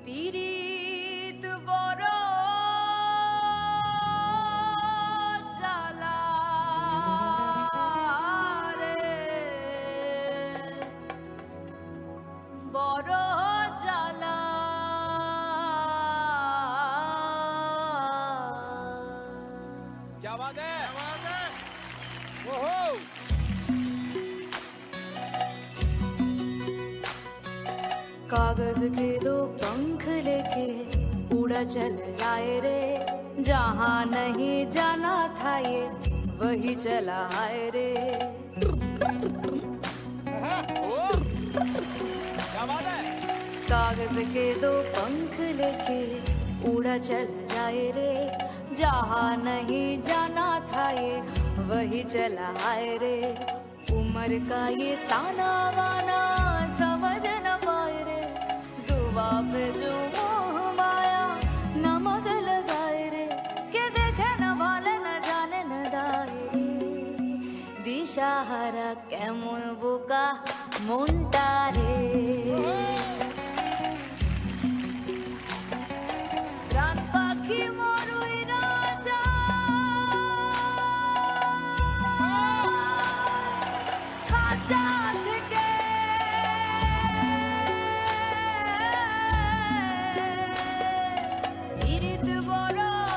পীড়িত বড় জ্বালা রে, বড় জ্বালা। क्या बात है? कागज के दो पंख लेके उड़ा चल जाए रे, जहाँ नहीं जाना था ये वही चला आए रे। क्या बात है? कागज के दो पंख लेके उड़ा चल जाए रे, जहाँ नहीं जाना था ये वही चला आए रे। उम्र का ये ताना वाना समझ न पाए रे, जुबा पे जो मोह माया नमक लगाए रे, के देखे न भाले न जाने न दाए रे। दिशाहारा केमन बोका মনটা রে, প্রাণ পাখি মরুই রাজা, খাঁচা